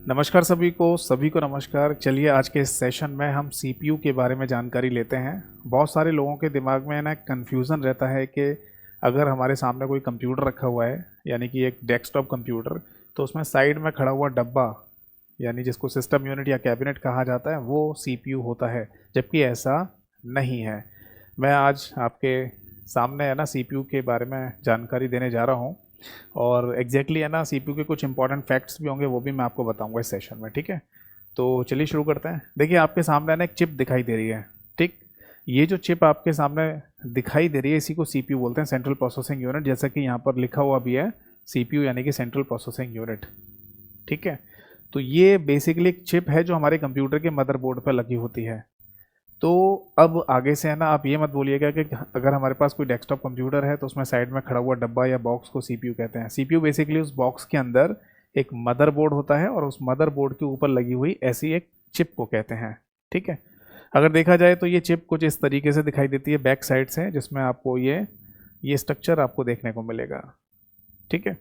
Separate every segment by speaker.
Speaker 1: नमस्कार सभी को नमस्कार। चलिए आज के इस सेशन में हम सीपीयू के बारे में जानकारी लेते हैं। बहुत सारे लोगों के दिमाग में ना कन्फ्यूज़न रहता है कि अगर हमारे सामने कोई कंप्यूटर रखा हुआ है, यानी कि एक डेस्कटॉप कंप्यूटर, तो उसमें साइड में खड़ा हुआ डब्बा, यानी जिसको सिस्टम यूनिट या कैबिनेट कहा जाता है, वो सीपीयू होता है, जबकि ऐसा नहीं है। मैं आज आपके सामने है ना सीपीयू के बारे में जानकारी देने जा रहा हूँ, और एग्जैक्टली है ना सीपीयू के कुछ इंपॉर्टेंट फैक्ट्स भी होंगे, वो भी मैं आपको बताऊंगा इस सेशन में। ठीक है, तो चलिए शुरू करते हैं। देखिए आपके सामने ना एक चिप दिखाई दे रही है। ठीक, ये जो चिप आपके सामने दिखाई दे रही है, इसी को सीपीयू बोलते हैं, सेंट्रल प्रोसेसिंग यूनिट। जैसा कि यहाँ पर लिखा हुआ भी है सीपीयू यानी कि सेंट्रल प्रोसेसिंग यूनिट। ठीक है, तो ये बेसिकली एक चिप है जो हमारे कंप्यूटर के मदरबोर्ड पर लगी होती है। तो अब आगे से है ना आप ये मत बोलिएगा कि अगर हमारे पास कोई डेस्कटॉप कंप्यूटर है तो उसमें साइड में खड़ा हुआ डब्बा या बॉक्स को सीपीयू कहते हैं। सीपीयू बेसिकली उस बॉक्स के अंदर एक मदरबोर्ड होता है, और उस मदरबोर्ड के ऊपर लगी हुई ऐसी एक चिप को कहते हैं। ठीक है, अगर देखा जाए तो ये चिप कुछ इस तरीके से दिखाई देती है बैक साइड से, जिसमें आपको ये स्ट्रक्चर आपको देखने को मिलेगा। ठीक है,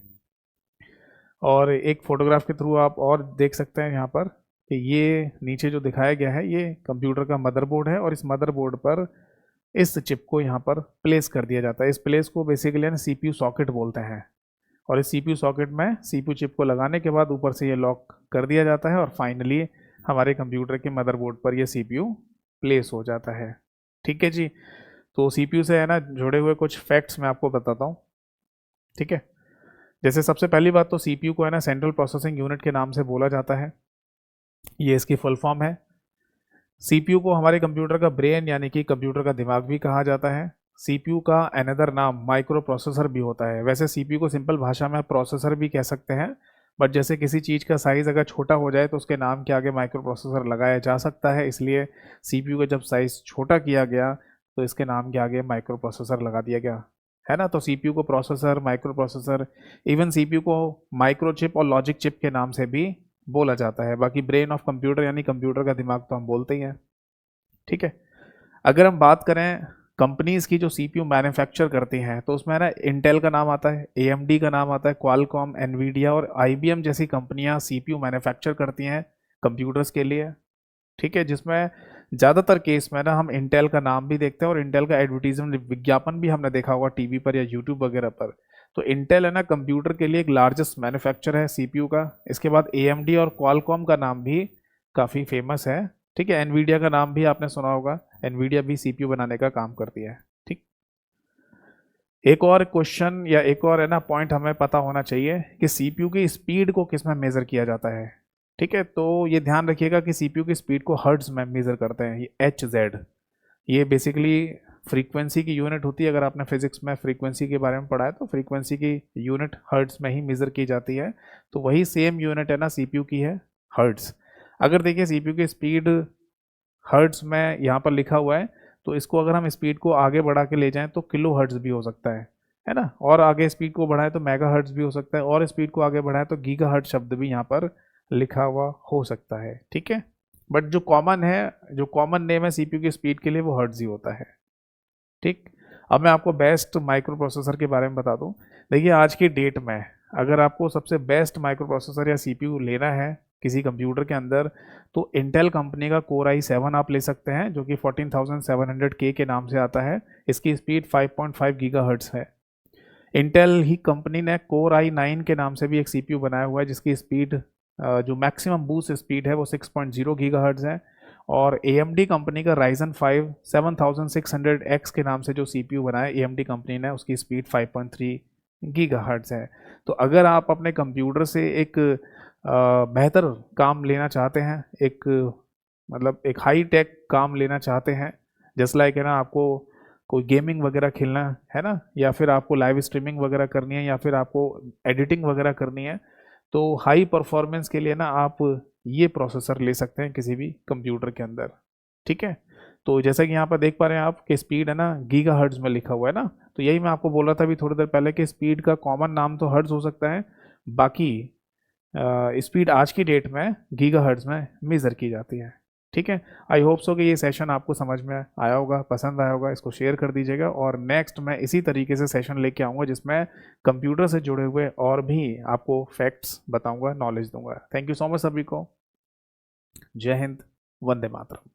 Speaker 1: और एक फोटोग्राफ के थ्रू आप और देख सकते हैं यहाँ पर कि ये नीचे जो दिखाया गया है ये कंप्यूटर का मदरबोर्ड है, और इस मदरबोर्ड पर इस चिप को यहाँ पर प्लेस कर दिया जाता है। इस प्लेस को बेसिकली ना सीपीयू सॉकेट बोलते हैं, और इस सीपीयू सॉकेट में सीपीयू चिप को लगाने के बाद ऊपर से ये लॉक कर दिया जाता है, और फाइनली हमारे कंप्यूटर के मदरबोर्ड पर ये सीपीयू प्लेस हो जाता है। ठीक है जी, तो सीपीयू से है ना जुड़े हुए कुछ फैक्ट्स मैं आपको बताता हूँ। ठीक है, जैसे सबसे पहली बात तो सीपीयू को है ना सेंट्रल प्रोसेसिंग यूनिट के नाम से बोला जाता है। ये इसकी फुल फॉर्म है। सीपीयू को हमारे कंप्यूटर का ब्रेन यानी कि कंप्यूटर का दिमाग भी कहा जाता है। सीपीयू का अनदर नाम माइक्रो प्रोसेसर भी होता है। वैसे सीपीयू को सिंपल भाषा में प्रोसेसर भी कह सकते हैं, बट जैसे किसी चीज़ का साइज़ अगर छोटा हो जाए तो उसके नाम के आगे माइक्रो प्रोसेसर लगाया जा सकता है, इसलिए सीपीयू का जब साइज़ छोटा किया गया तो इसके नाम के आगे माइक्रो प्रोसेसर लगा दिया गया, है ना। तो सीपीयू को processor, micro processor, even CPU को माइक्रो चिप और लॉजिक चिप के नाम से भी बोला जाता है। बाकी ब्रेन ऑफ कंप्यूटर यानी कंप्यूटर का दिमाग तो हम बोलते ही हैं। ठीक है, अगर हम बात करें कंपनीज की जो सीपीयू मैन्युफैक्चर करती हैं, तो उसमें ना इंटेल का नाम आता है, एएमडी का नाम आता है, क्वालकॉम, एनवीडिया और आईबीएम जैसी कंपनियां सीपीयू मैन्युफैक्चर करती हैं कंप्यूटर्स के लिए। ठीक है, जिसमें ज़्यादातर केस में ना हम इंटेल का नाम भी देखते हैं, और इंटेल का एडवर्टीजमेंट विज्ञापन भी हमने देखा होगा टीवी पर या यूट्यूब वगैरह पर। तो इंटेल है ना कंप्यूटर के लिए एक लार्जेस्ट मैन्युफैक्चर है सीपीयू का। इसके बाद एएमडी और क्वालकॉम का नाम भी काफ़ी फेमस है। ठीक है, एनवीडिया का नाम भी आपने सुना होगा, एनवीडिया भी सीपीयू बनाने का काम करती है। ठीक, एक और क्वेश्चन या एक और है ना पॉइंट हमें पता होना चाहिए कि सीपीयू की स्पीड को किस में मेज़र किया जाता है। ठीक है, तो ये ध्यान रखिएगा कि सीपीयू की स्पीड को हर्ट्ज में मेज़र करते हैं, ये एच जेड। ये बेसिकली फ्रीक्वेंसी की यूनिट होती है। अगर आपने फिजिक्स में फ्रीक्वेंसी के बारे में पढ़ा है तो फ्रीक्वेंसी की यूनिट हर्ट्ज में ही मेज़र की जाती है, तो वही सेम यूनिट है ना सीपीयू की है, हर्ट्ज। अगर देखिए सीपीयू की स्पीड हर्ट्ज में यहाँ पर लिखा हुआ है, तो इसको अगर हम स्पीड को आगे बढ़ा के ले जाएं तो किलो हर्ट्ज भी हो सकता है ना। और आगे स्पीड को बढ़ाएं तो मेगा हर्ट्ज भी हो सकता है, और स्पीड को आगे बढ़ाएं तो गीगा हर्ट्ज शब्द भी यहाँ पर लिखा हुआ हो सकता है। ठीक है, बट जो कॉमन है, जो कॉमन नेम है सीपीयू की स्पीड के लिए, वो हर्ट्ज ही होता है। ठीक, अब मैं आपको बेस्ट माइक्रो प्रोसेसर के बारे में बता दूं। देखिए आज की डेट में अगर आपको सबसे बेस्ट माइक्रो प्रोसेसर या सीपीयू लेना है किसी कंप्यूटर के अंदर, तो इंटेल कंपनी का कोर i7 आप ले सकते हैं, जो कि 14700K के नाम से आता है। इसकी स्पीड 5.5 गीगाहर्ट्ज है। इंटेल ही कंपनी ने कोर i9 के नाम से भी एक सीपीयू बनाया हुआ है, जिसकी स्पीड जो मैक्सिमम बूस्ट स्पीड है वो 6.0 गीगाहर्ट्ज है। और AMD कंपनी का Ryzen 5 7600X के नाम से जो सीपीयू बनाया AMD कंपनी ने, उसकी स्पीड 5.3 गीगाहर्ट्ज है। तो अगर आप अपने कंप्यूटर से एक बेहतर काम लेना चाहते हैं, एक मतलब एक हाई टेक काम लेना चाहते हैं, जैसे लाइक है ना आपको कोई गेमिंग वगैरह खेलना है ना, या फिर आपको लाइव स्ट्रीमिंग वगैरह करनी है, या फिर आपको एडिटिंग वगैरह करनी है, तो हाई परफॉर्मेंस के लिए ना आप ये प्रोसेसर ले सकते हैं किसी भी कंप्यूटर के अंदर। ठीक है, तो जैसा कि यहाँ पर देख पा रहे हैं आप कि स्पीड है ना गीगा हर्ट्ज में लिखा हुआ है ना, तो यही मैं आपको बोल रहा था अभी थोड़ी देर पहले कि स्पीड का कॉमन नाम तो हर्ट्ज हो सकता है, बाकी स्पीड आज की डेट में गीगा हर्ट्ज में मेज़र की जाती है। ठीक है। आई होप सो कि ये सेशन आपको समझ में आया होगा, पसंद आया होगा। इसको शेयर कर दीजिएगा और नेक्स्ट मैं इसी तरीके से सेशन लेके आऊँगा जिसमें कंप्यूटर से जुड़े हुए और भी आपको फैक्ट्स बताऊँगा, नॉलेज दूंगा। थैंक यू सो मच सभी को। जय हिंद, वंदे मातरम।